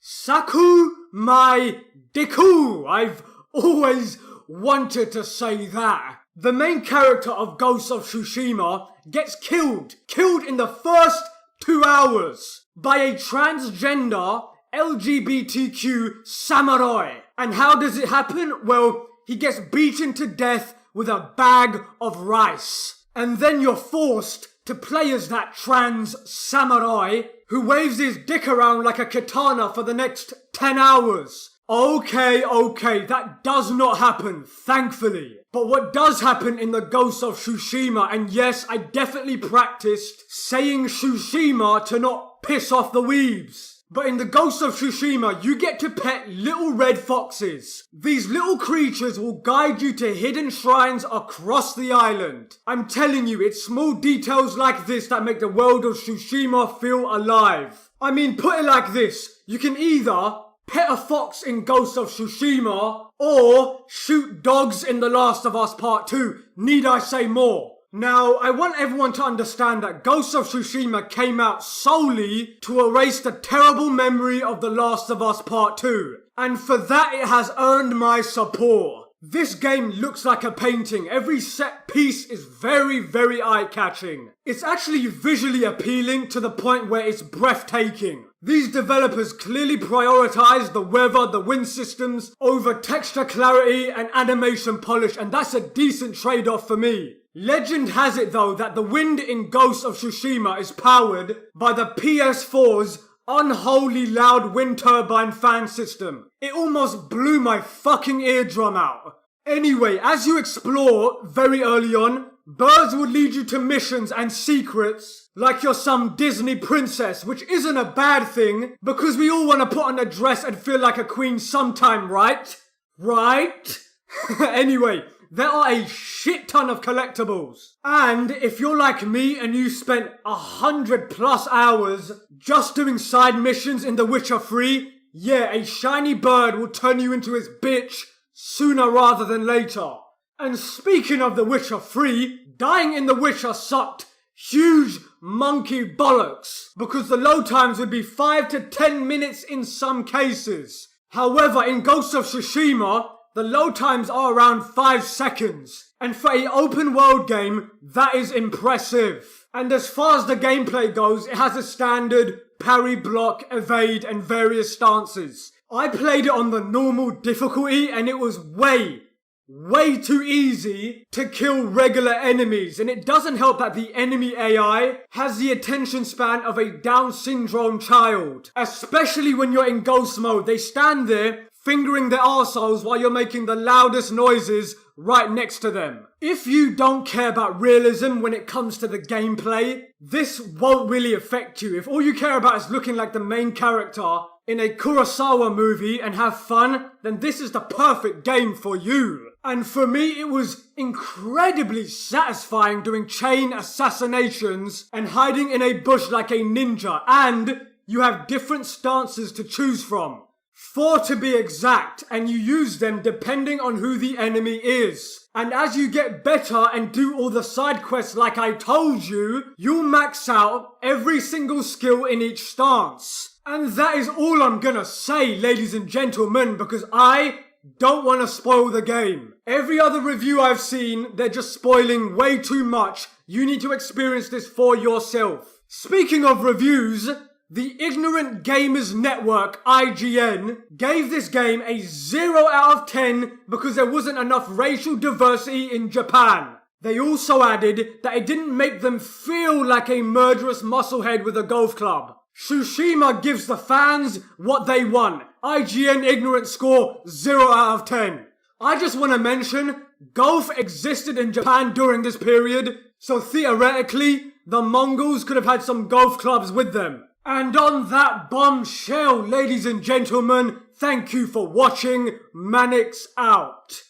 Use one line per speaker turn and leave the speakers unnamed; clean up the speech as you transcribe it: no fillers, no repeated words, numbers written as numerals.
Saku my Deku. I've always wanted to say that. The main character of Ghost of Tsushima gets killed in the first 2 hours by a transgender LGBTQ samurai. And how does it happen? Well, he gets beaten to death with a bag of rice. And then you're forced to play as that trans samurai who waves his dick around like a katana for the next 10 hours. Okay, that does not happen, thankfully. But what does happen in the Ghost of Tsushima, and yes, I definitely practiced saying Tsushima to not piss off the weebs. But in the Ghost of Tsushima, you get to pet little red foxes. These little creatures will guide you to hidden shrines across the island. I'm telling you, it's small details like this that make the world of Tsushima feel alive. I mean, put it like this. You can either pet a fox in Ghost of Tsushima, or shoot dogs in The Last of Us Part 2. Need I say more? Now, I want everyone to understand that Ghost of Tsushima came out solely to erase the terrible memory of The Last of Us Part 2. And for that, it has earned my support. This game looks like a painting. Every set piece is very, very eye-catching. It's actually visually appealing to the point where it's breathtaking. These developers clearly prioritize the weather, the wind systems, over texture clarity and animation polish, and that's a decent trade-off for me. Legend has it though that the wind in Ghost of Tsushima is powered by the PS4's unholy loud wind turbine fan system. It almost blew my fucking eardrum out. Anyway, as you explore very early on, birds will lead you to missions and secrets like you're some Disney princess, which isn't a bad thing because we all want to put on a dress and feel like a queen sometime, right? Right? Anyway, there are a shit ton of collectibles. And if you're like me and you spent 100+ hours just doing side missions in The Witcher 3, yeah, a shiny bird will turn you into his bitch sooner rather than later. And speaking of The Witcher 3, dying in The Witcher sucked huge monkey bollocks because the load times would be 5 to 10 minutes in some cases. However, in Ghost of Tsushima, the load times are around 5 seconds. And for an open world game, that is impressive. And as far as the gameplay goes, it has a standard parry, block, evade, and various stances. I played it on the normal difficulty and it was way too easy to kill regular enemies. And it doesn't help that the enemy AI has the attention span of a Down syndrome child. Especially when you're in ghost mode. They stand there fingering their arseholes while you're making the loudest noises right next to them. If you don't care about realism when it comes to the gameplay, this won't really affect you. If all you care about is looking like the main character in a Kurosawa movie and have fun, then this is the perfect game for you. And for me, it was incredibly satisfying doing chain assassinations and hiding in a bush like a ninja. And you have different stances to choose from. 4 to be exact, and you use them depending on who the enemy is. And as you get better and do all the side quests like I told you, you'll max out every single skill in each stance. And that is all I'm gonna say, ladies and gentlemen, because I don't want to spoil the game. Every other review I've seen, they're just spoiling way too much. You need to experience this for yourself. Speaking of reviews, the Ignorant Gamers Network, IGN, gave this game a 0 out of 10 because there wasn't enough racial diversity in Japan. They also added that it didn't make them feel like a murderous musclehead with a golf club. Tsushima gives the fans what they want. IGN Ignorant score 0 out of 10. I just want to mention, golf existed in Japan during this period, so theoretically, the Mongols could have had some golf clubs with them. And on that bombshell, ladies and gentlemen, thank you for watching. Manix out.